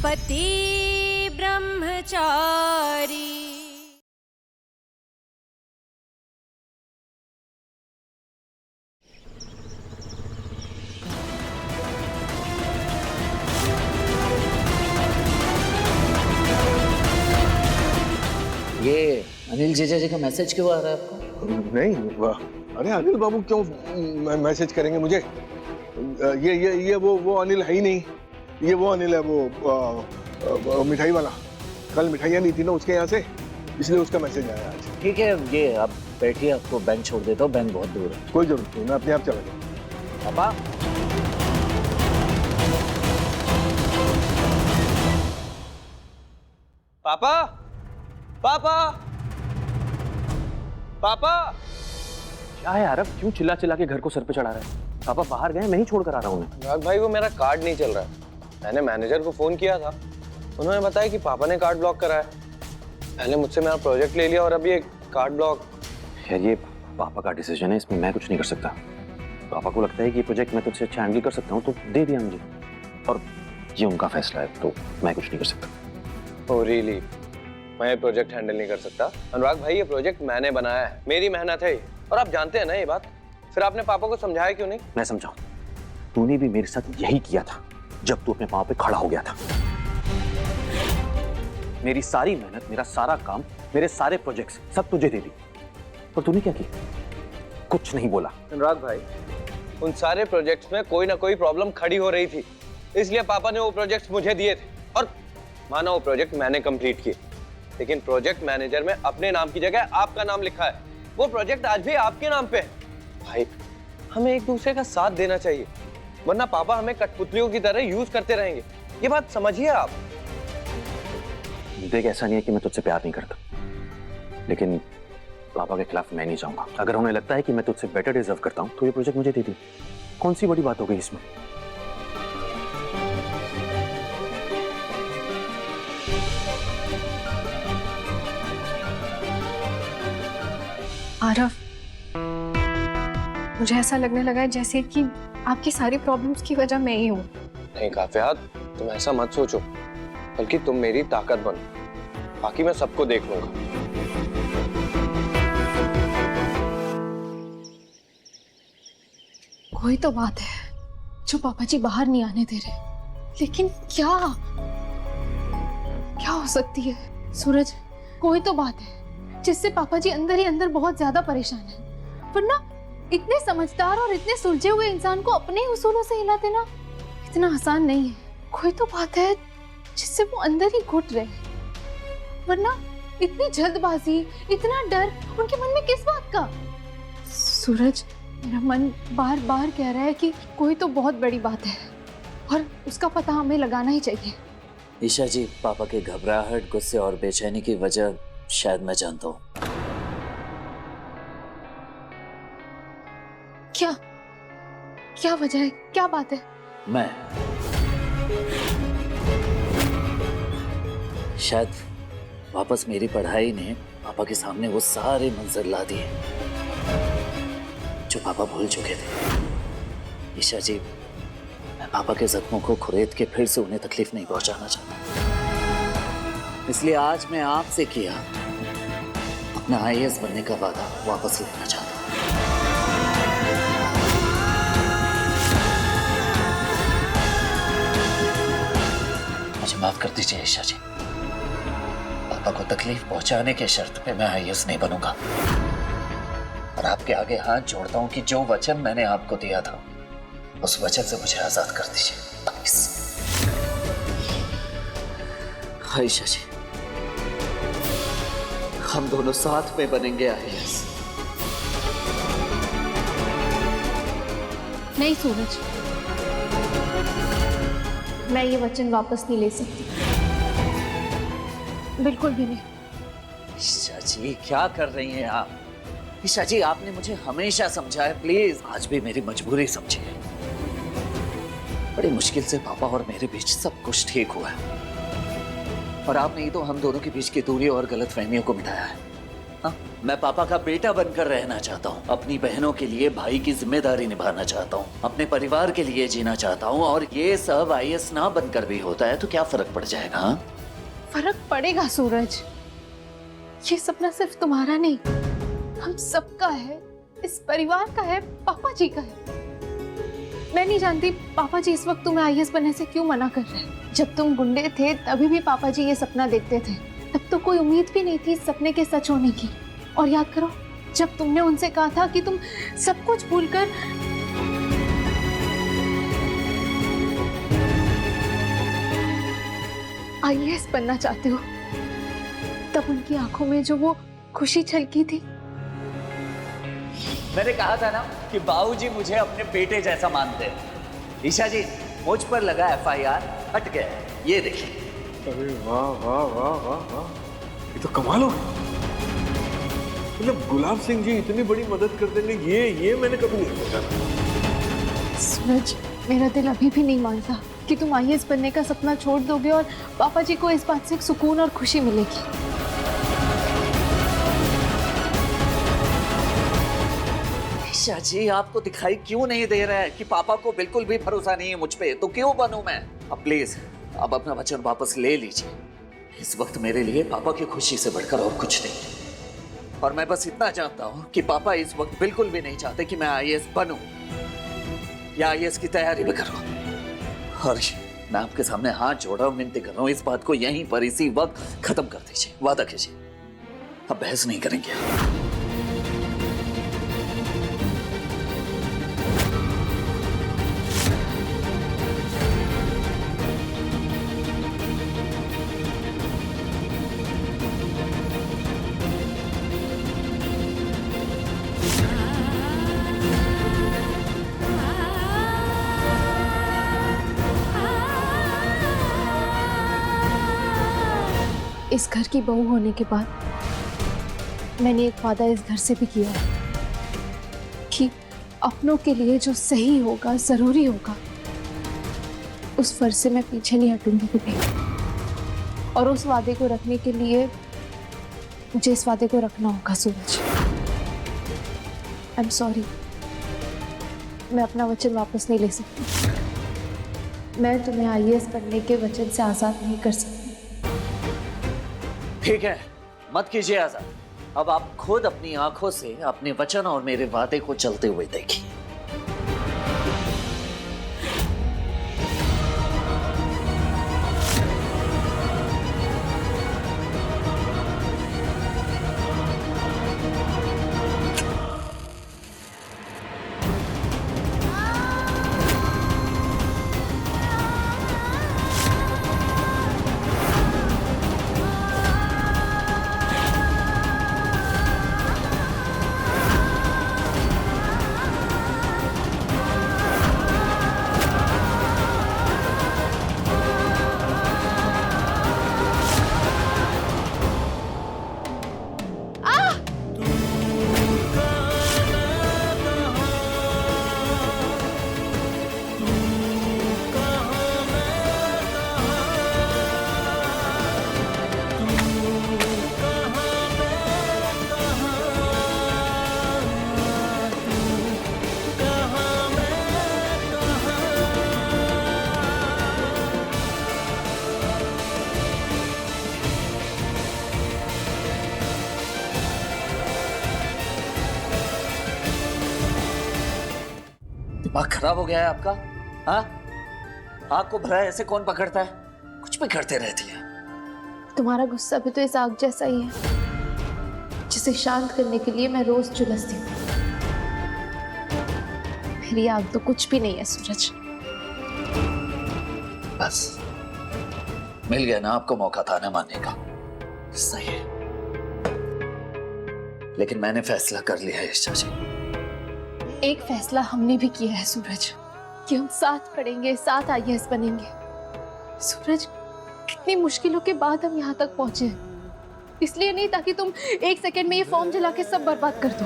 पति ब्रह्मचारी। ये अनिल जीजा जी का मैसेज क्यों आ रहा है आपको? नहीं, अरे अनिल बाबू क्यों मैसेज करेंगे मुझे? ये वो अनिल है ही नहीं। ये वो अनिल है, वो मिठाई वाला। कल मिठाइयाँ नहीं थी ना उसके यहाँ से, इसलिए उसका मैसेज आया आज। ठीक है, ये आप बैठिए, आपको बैंक छोड़ देता हूँ, बैंक बहुत दूर है। कोई जरूरत नहीं, मैं अपने आप चला जाऊँ। पापा, पापा, पापा, पापा। क्या है यार, अब क्यों चिल्ला चिल्ला के घर को सर पे चढ़ा रहा है? पापा बाहर गए, मैं ही छोड़ कर आ रहा हूँ। अनुराग भाई, वो मेरा कार्ड नहीं चल रहा है। मैंने मैनेजर को फोन किया था, उन्होंने बताया कि पापा ने कार्ड ब्लॉक करा है। पहले मुझसे मेरा प्रोजेक्ट ले लिया और अब ये कार्ड ब्लॉक। यार ये पापा का डिसीजन है, इसमें मैं कुछ नहीं कर सकता। पापा को लगता है कि ये प्रोजेक्ट मैं तुझसे अच्छा हैंडल कर सकता हूँ तो दे दिया मुझे, और ये उनका फैसला है, तो मैं कुछ नहीं कर सकता। Oh really? मैं ये प्रोजेक्ट हैंडल नहीं कर सकता? अनुराग भाई, ये प्रोजेक्ट मैंने बनाया है, मेरी मेहनत है, और आप जानते हैं ना ये बात। फिर आपने पापा को समझाया क्यों नहीं? मैं समझाऊं? तूने भी मेरे साथ यही किया था जब तू अपने पाँव पे खड़ा हो गया था। मेरी सारी मेहनत, मेरा सारा काम, मेरे सारे प्रोजेक्ट्स सब तुझे दे दी, और तूने क्या किया? कुछ नहीं बोला। अनुराग भाई, उन सारे प्रोजेक्ट्स में कोई ना कोई प्रॉब्लम खड़ी हो रही थी, इसलिए पापा ने वो प्रोजेक्ट्स मुझे दिए थे, और माना वो प्रोजेक्ट मैंने कंप्लीट किए। लेकिन प्रोजेक्ट मैनेजर में अपने नाम की जगह आपका नाम लिखा है। वो प्रोजेक्ट आज भी आपके नाम पे है। भाई, हमें एक दूसरे का साथ देना चाहिए, वरना पापा हमें कठपुतलियों की तरह यूज करते रहेंगे। ये बात समझिए आप। देख, ऐसा नहीं है कि मैं तुझसे प्यार नहीं करता, लेकिन पापा के खिलाफ मैं नहीं जाऊंगा। अगर उन्हें लगता है कि मैं तुझसे बेटर डिजर्व करता हूं तो ये प्रोजेक्ट मुझे दे दी। कौन सी बड़ी बात हो गई इसमें? आरव, मुझे ऐसा लगने लगा है जैसे कि आपकी सारी प्रॉब्लम्स की वजह मैं ही हूँ। नहीं काफिया, तुम ऐसा मत सोचो, बल्कि तुम मेरी ताकत बनो। बाकी मैं सबको देख लूंगा। कोई तो बात है जो पापा जी बाहर नहीं आने दे रहे, लेकिन क्या हो सकती है? सूरज, कोई तो बात है जिससे पापा जी अंदर ही अंदर बहुत ज्यादा परेशान है, वरना इतने समझदार और इतने सुलझे हुए इंसान को अपने ही उसूलों से हिला देना इतना आसान नहीं है। कोई तो बात है जिससे वो अंदर ही घुट रहे, वरना इतनी जल्दबाजी, इतना डर उनके मन में किस बात का? सूरज, मेरा मन बार बार कह रहा है कि कोई तो बहुत बड़ी बात है और उसका पता हमें लगाना ही चाहिए। ईशा जी, पापा के घबराहट, गुस्से और बेचैनी की वजह शायद मैं जानता हूँ। क्या वजह है? क्या बात है? मैं शायद वापस मेरी पढ़ाई ने पापा के सामने वो सारे मंजर ला दिए जो पापा भूल चुके थे। ईशा जी, मैं पापा के जख्मों को खुरेद के फिर से उन्हें तकलीफ नहीं पहुंचाना चाहता, इसलिए आज मैं आपसे किया अपना IAS बनने का वादा वापस लेना चाहता हूं। मुझे माफ कर दीजिए ईशा जी, पापा को तकलीफ पहुंचाने के शर्त पे मैं IAS नहीं बनूंगा, और आपके आगे हाथ जोड़ता हूं कि जो वचन मैंने आपको दिया था उस वचन से मुझे आजाद कर दीजिए प्लीज। ईशा जी, हम दोनों साथ में बनेंगे IAS। नहीं सूरज, मैं ये वचन वापस नहीं ले सकती, बिल्कुल भी नहीं। ईशा जी, क्या कर रही हैं आप? ईशा जी, आपने मुझे हमेशा समझा है, प्लीज आज भी मेरी मजबूरी समझिए। बड़ी मुश्किल से पापा और मेरे बीच सब कुछ ठीक हुआ है, और आपने ही तो हम दोनों के बीच की दूरी और गलतफहमियों को मिटाया है। हाँ? मैं पापा का बेटा बनकर रहना चाहता हूँ, अपनी बहनों के लिए भाई की जिम्मेदारी निभाना चाहता हूँ, अपने परिवार के लिए जीना चाहता हूँ, और ये सब आईएएस ना बनकर भी होता है तो क्या फर्क पड़ जाएगा? हाँ? फर्क पड़ेगा सूरज। ये सपना सिर्फ तुम्हारा नहीं, हम सबका है, इस परिवार का है, पापा जी का है। मैं नहीं जानती पापा जी इस वक्त तुम्हें आईएएस बनने से क्यों मना कर रहे हैं। जब तुम गुंडे थे तभी भी पापा जी ये सपना देखते थे, तब तो कोई उम्मीद भी नहीं थी इस सपने के सच होने की। और याद करो जब तुमने उनसे कहा था कि तुम सब कुछ भूलकर आईएएस बनना चाहते हो, तब उनकी आंखों में जो वो खुशी छलकी थी। मैंने कहा था ना कि बाबूजी मुझे अपने बेटे जैसा मानते हैं। ईशा जी, मुझ पर लगा एफआईआर हट गया, ये देखिए। अरे वाह वाह वाह वाह वाह, ये तो कमाल हो गया। मतलब गुलाब सिंह जी इतनी बड़ी मदद कर देंगे, ये मैंने कभी नहीं सोचा। सूरज, मेरा दिल अभी भी नहीं मानता कि तुम आईएएस बनने का सपना छोड़ दोगे और पापा जी को इस बात से सुकून और खुशी मिलेगी। ईशा जी, आपको दिखाई क्यों नहीं दे रहा है कि पापा को बिल्कुल भी भरोसा नहीं है मुझ पे, तो क्यों बनूं मैं? अब प्लीज अब अपना वचन वापस ले लीजिए। इस वक्त मेरे लिए पापा की खुशी से बढ़कर और कुछ नहीं। और मैं बस इतना जानता हूं कि पापा इस वक्त बिल्कुल भी नहीं चाहते कि मैं आईएएस बनूं या आईएएस की तैयारी भी करूं। और मैं आपके सामने हाथ जोड़ रहा हूं, विनती कर रहा हूं, इस बात को यहीं पर इसी वक्त खत्म कर दीजिए। वादा कीजिए, अब बहस नहीं करेंगे। इस घर की बहू होने के बाद मैंने एक वादा इस घर से भी किया है कि अपनों के लिए जो सही होगा, जरूरी होगा, उस फर्ज से मैं पीछे नहीं हटूंगी कभी। और उस वादे को रखने के लिए मुझे इस वादे को रखना होगा सूरज। आई एम सॉरी, मैं अपना वचन वापस नहीं ले सकती। मैं तुम्हें आईएएस बनने के वचन से आजाद नहीं कर सकती। ठीक है, मत कीजिए आजाद। अब आप खुद अपनी आंखों से अपने वचन और मेरे वादे को चलते हुए देखिए। दिमाग खराब हो गया है आपका? हाँ, आग को भला ऐसे कौन पकड़ता है? कुछ भी करते रहती है। तुम्हारा गुस्सा भी तो इस आग जैसा ही है, जिसे शांत करने के लिए मैं रोज झुलसती हूँ। मेरी आग तो कुछ भी नहीं है सूरज। बस मिल गया ना आपको मौका था ना मानने का। सही है, लेकिन मैंने फैसला कर लिया है ईशा जी। एक फैसला हमने भी किया है सूरज, कि हम साथ पढ़ेंगे, साथ आईएएस बनेंगे। सूरज, कितनी मुश्किलों के बाद हम यहाँ तक पहुंचे हैं। इसलिए नहीं ताकि तुम एक सेकंड में ये फॉर्म जला के सब बर्बाद कर दो।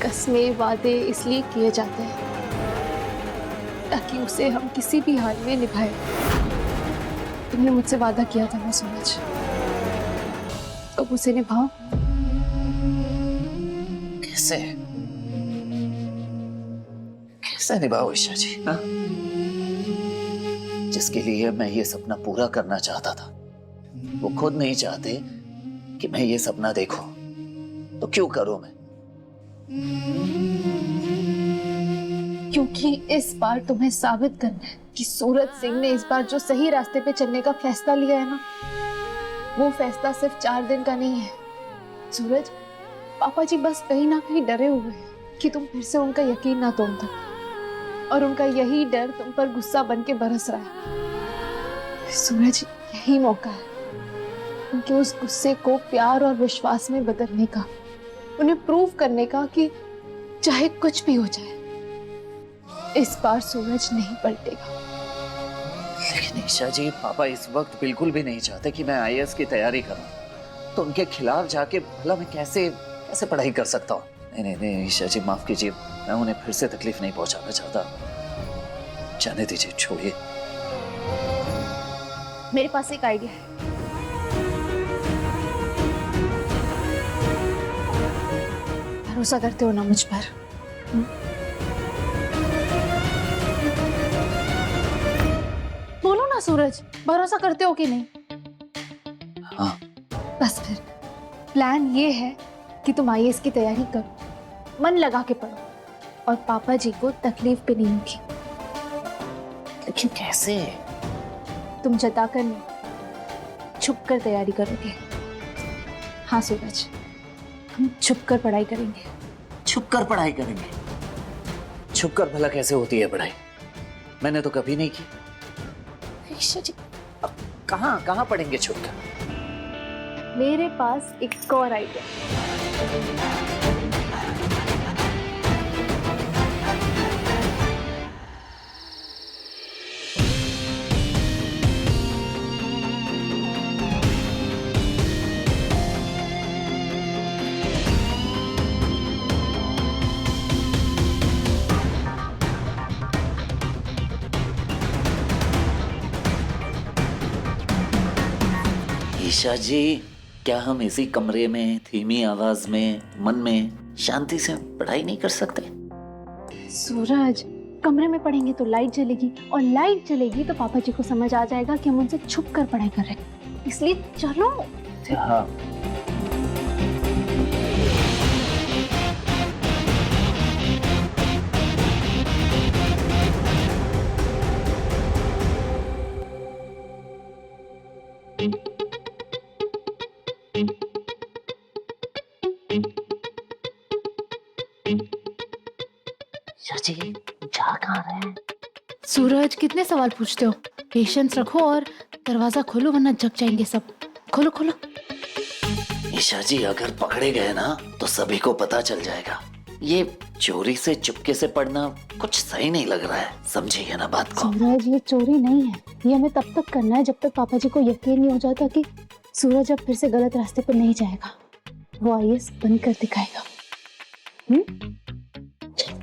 कस्में, वादे इसलिए किए जाते हैं ताकि उसे हम किसी भी हाल में निभाएं। तुमने मुझसे वादा किया था ना सूरज, अब उसे निभाओ। कैसे कैसे निभाओ ईशा जी? हाँ, जिसके लिए मैं ये सपना पूरा करना चाहता था, वो खुद नहीं चाहते कि मैं ये सपना देखूं, तो क्यों करूं मैं? क्योंकि इस बार तुम्हें साबित करना है कि सूरज सिंह ने इस बार जो सही रास्ते पे चलने का फैसला लिया है ना, वो फैसला सिर्फ 4 दिन का नहीं है। सूरज, पापा जी बस कहीं ना कहीं डरे हुए हैं कि तुम फिर से उनका यकीन ना तोड़ दो, और उनका यही डर तुम पर गुस्सा बन के बरस रहा है। सूरज, यही मौका है उनके उस गुस्से को प्यार और विश्वास में बदलने का, उन्हें प्रूव करने का कि चाहे कुछ भी हो जाए, इस बार सूरज नहीं पलटेगा। लेकिन ईशा जी, पापा इस वक्त बिल्कुल भी नहीं चाहते कि मैं आईएएस की तैयारी करूं, तो उनके खिलाफ जाके भला मैं कैसे कैसे पढ़ाई कर सकता हूँ? नहीं ईशा जी, माफ कीजिए, मैं उन्हें फिर से तकलीफ नहीं पहुंचाना चाहता। जाने दीजिए, छोड़िए। मेरे पास एक आइडिया है। भरोसा करते हो ना मुझ पर? बोलो ना सूरज, भरोसा करते हो कि नहीं? हाँ। बस फिर प्लान ये है कि तुम आईएएस की तैयारी करो, मन लगा के पढ़ो, और पापा जी को तकलीफ भी नहीं होगी। लेकिन कैसे? तुम जताकर नहीं, छुप कर तैयारी करोगे। हाँ सूरज, हम छुप कर पढ़ाई करेंगे। छुप कर पढ़ाई करेंगे? छुप कर भला कैसे होती है पढ़ाई? मैंने तो कभी नहीं की। ईशा जी, अब कहाँ कहाँ पढ़ेंगे छुप कर? मेरे पास एक और आइडिया। ईशा जी, क्या हम इसी कमरे में धीमी आवाज में मन में शांति से पढ़ाई नहीं कर सकते? सूरज, कमरे में पढ़ेंगे तो लाइट जलेगी, और लाइट जलेगी तो पापा जी को समझ आ जाएगा कि हम उनसे छुप कर पढ़ाई कर रहे हैं। इसलिए चलो। हाँ। जी, जा कहाँ रहे हैं? सूरज, कितने सवाल पूछते हो? पेशेंस रखो और दरवाजा खोलो, वरना जग जाएंगे सब। खोलो खोलो। ईशा जी, अगर पकड़े गए ना तो सभी को पता चल जाएगा। ये चोरी से चुपके से पढ़ना कुछ सही नहीं लग रहा है, समझिए ना बात को। सूरज, ये चोरी नहीं है, ये हमें तब तक करना है जब तक पापा जी को यकीन नहीं हो जाता कि सूरज अब फिर से गलत रास्ते पर नहीं जाएगा। वो आईएएस बन कर दिखाएगा।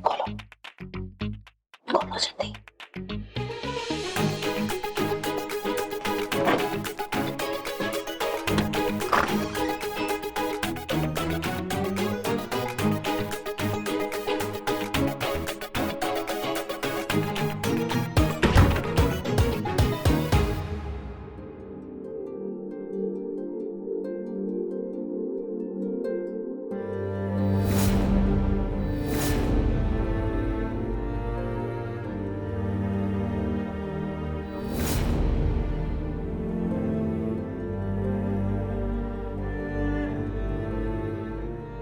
खोलो खोलो जल्दी।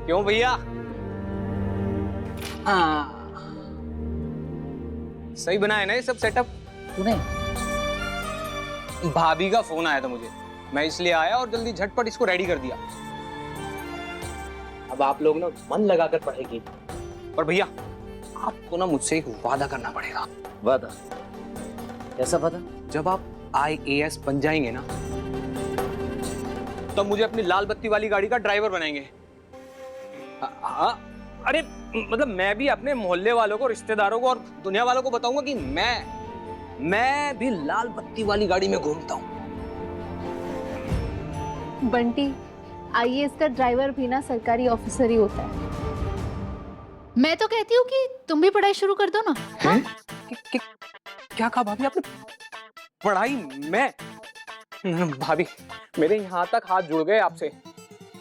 क्यों भैया? सही बना है ना ये सब सेटअप? तूने? भाभी का फोन आया था मुझे, मैं इसलिए आया और जल्दी झटपट इसको रेडी कर दिया। अब आप लोग ना मन लगाकर पढ़ेगी। पर भैया, आपको ना मुझसे एक वादा करना पड़ेगा। वादा? कैसा वादा? जब आप आईएएस बन जाएंगे ना, तब मुझे अपनी लाल बत्ती वाली गाड़ी का ड्राइवर बनाएंगे। हाँ, अरे मतलब मैं भी अपने मोहल्ले वालों को, रिश्तेदारों को और दुनिया वालों को बताऊंगा कि मैं भी लाल बत्ती वाली गाड़ी में घूमता हूँ। बंटी, आईएएस का ड्राइवर भी ना सरकारी ऑफिसर ही होता है। मैं तो कहती हूँ कि तुम भी पढ़ाई शुरू कर दो ना। हाँ? क्या कहा भाभी आपने? पढ़ाई? मैं? भाभी मेरे यहाँ तक हाथ जुड़ गए आपसे।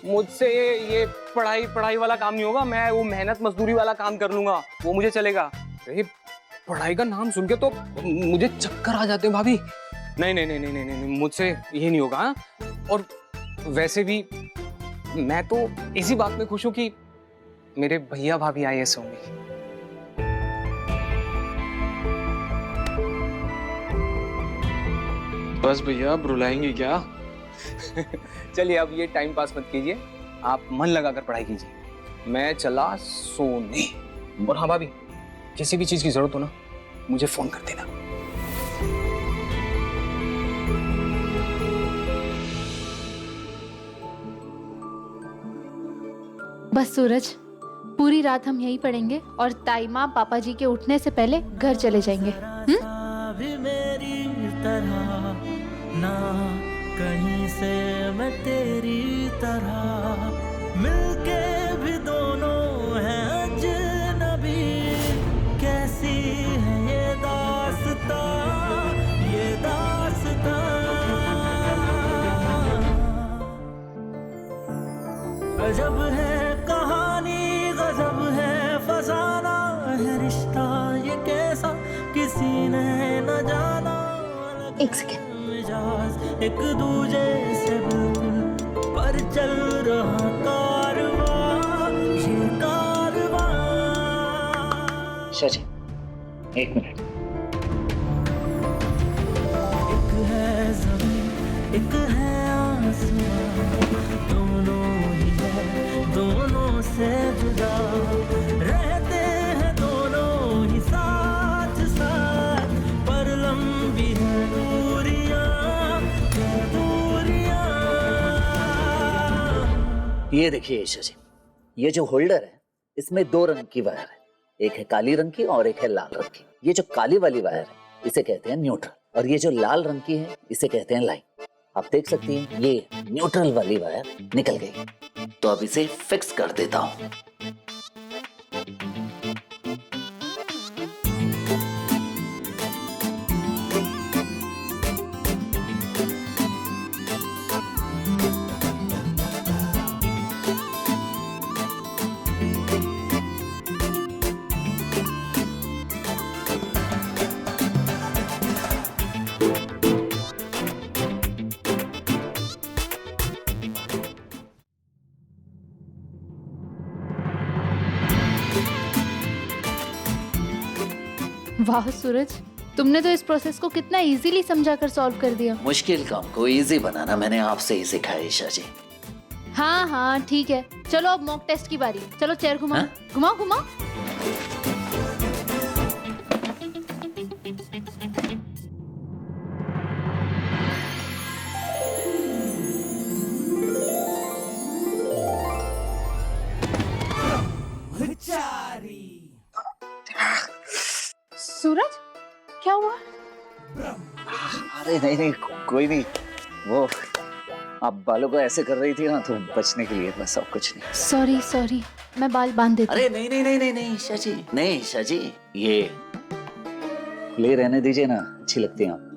मुझसे ये पढ़ाई पढ़ाई वाला काम नहीं होगा। मैं वो मेहनत मजदूरी वाला काम कर लूंगा, वो मुझे चलेगा। अरे पढ़ाई का नाम सुन के तो मुझे चक्कर आ जाते हैं भाभी। नहीं नहीं नहीं नहीं नहीं नहीं, मुझसे ये नहीं होगा। हाँ? और वैसे भी मैं तो इसी बात में खुश हूँ कि मेरे भैया भाभी आईएएस होंगे। बस भैया, आप रुलाएंगे क्या? चलिए अब ये टाइम पास मत कीजिए, आप मन लगाकर पढ़ाई कीजिए। मैं चला सोने। और हाँ भाभी, किसी भी चीज की जरूरत हो ना, मुझे फोन कर देना। बस सूरज, पूरी रात हम यहीं पढ़ेंगे और ताई माँ पापा जी के उठने से पहले घर चले जाएंगे। भी मेरी तरह ना कहीं से मैं तेरी तरह, मिलके भी दोनों हैं अजनबी। कैसी है ये दास्तां, ये दास्तां। अजब है कहानी, गजब है फसाना, है रिश्ता ये कैसा किसी ने न जाना। एक सेकेंड। एक दूजे से बिल्कुल पर चल रहा कारवां, ये कारवां। शशि, 1 मिनट। एक है ज़मीन, एक है आसमां, दोनों ही है, दोनों से जुदा रहते हैं दोनों ही साथ साथ, पर लंबी है दूरियां, दूरियां। ये देखिए शशि, ये जो होल्डर है इसमें 2 रंग की वायर है, एक है काली रंग की और एक है लाल रंग की। ये जो काली वाली वायर है इसे कहते हैं न्यूट्रल, और ये जो लाल रंग की है इसे कहते हैं लाइन। आप देख सकती हैं ये न्यूट्रल वाली वायर निकल गई, तो अब इसे फिक्स कर देता हूं। वाह सूरज, तुमने तो इस प्रोसेस को कितना इजीली समझा कर सॉल्व कर दिया। मुश्किल काम को इजी बनाना मैंने आपसे ही सिखाया ईशा जी। हाँ हाँ ठीक है, चलो अब मॉक टेस्ट की बारी। चलो चेयर घुमाओ। हाँ? घुमाओ घुमाओ। सूरज, क्या हुआ? अरे नहीं नहीं, कोई नहीं। वो आप बालों को ऐसे कर रही थी ना, तो बचने के लिए, बस, और कुछ नहीं। सॉरी सॉरी, मैं बाल बांध देती हूँ। अरे नहीं नहीं नहीं नहीं नहीं शाजी, नहीं शाजी, ये खुले रहने दीजिए ना, अच्छी लगती हैं आप।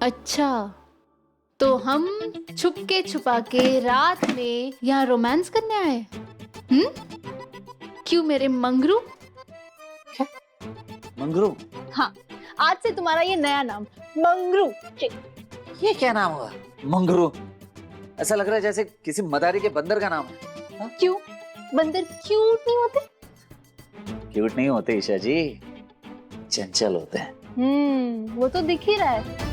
अच्छा, तो हम छुपके छुपा के रात में यहाँ रोमांस करने आए? क्यों मेरे मंगरू? मंगरू? हाँ, आज से तुम्हारा ये नया नाम मंगरू। ये क्या नाम हुआ मंगरू? ऐसा लग रहा है जैसे किसी मदारी के बंदर का नाम है। हाँ? क्यों, बंदर क्यूट नहीं होते? क्यूट नहीं होते ईशा जी, चंचल होते हैं। वो तो दिख ही रहा है।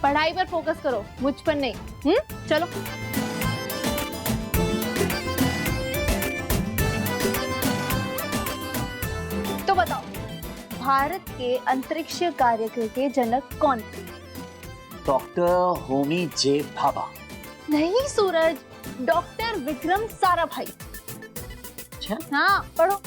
पढ़ाई पर फोकस करो, मुझ पर नहीं। चलो। तो बताओ, भारत के अंतरिक्ष कार्यक्रम के जनक कौन थे? डॉक्टर होमी जे भाभा। नहीं सूरज, डॉक्टर विक्रम साराभाई। है? हाँ पढ़ो।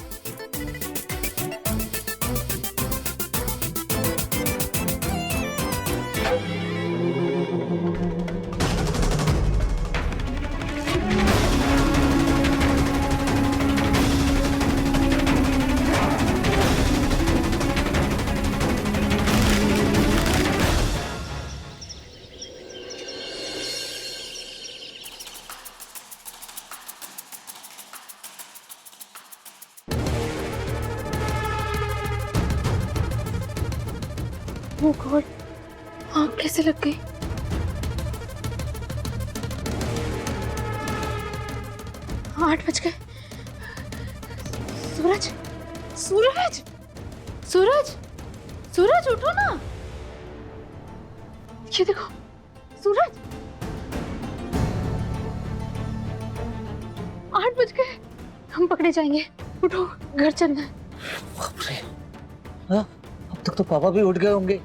ओह गॉड, आँख कैसे लग गई? आठ बज गए। सूरज, सूरज, सूरज, सूरज उठो ना। ये देखो सूरज, 8 बज गए, हम पकड़े जाएंगे। उठो, घर चलना है। बाप रे, हाँ, अब तक तो पापा भी उठ गए होंगे।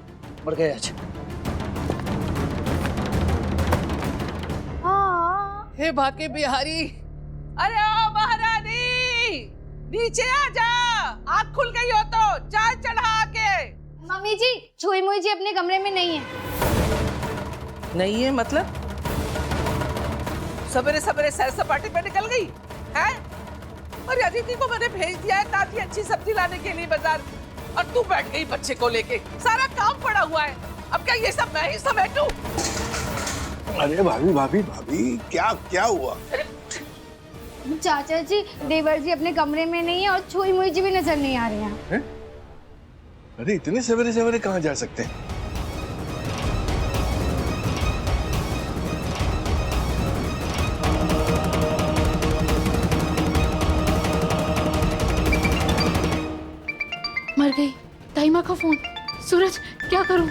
मर गए आज। हाँ हे बाके बिहारी, अरे ओ महारानी, नीचे आ जा। आँख खुल गई हो तो चाय चढ़ा के। मम्मी जी, छुई मुई जी अपने कमरे में नहीं है। नहीं है मतलब? सवेरे सवेरे सैर सपाटे पे निकल गई है? और अदिति को मैंने भेज दिया है ताकि अच्छी सब्जी लाने के लिए बाजार, और तू बैठ गई बच्चे को लेके। सारा काम पड़ा हुआ है, अब क्या ये सब मैं ही समेटूं? अरे भाभी भाभी भाभी, क्या क्या हुआ? चाचा जी, देवर जी अपने कमरे में नहीं है और छुई मुई जी भी नजर नहीं आ रहे हैं। अरे इतने सवेरे सवेरे कहाँ जा सकते हैं? मर गई। ताई माँ का फोन। सूरज, क्या करूं?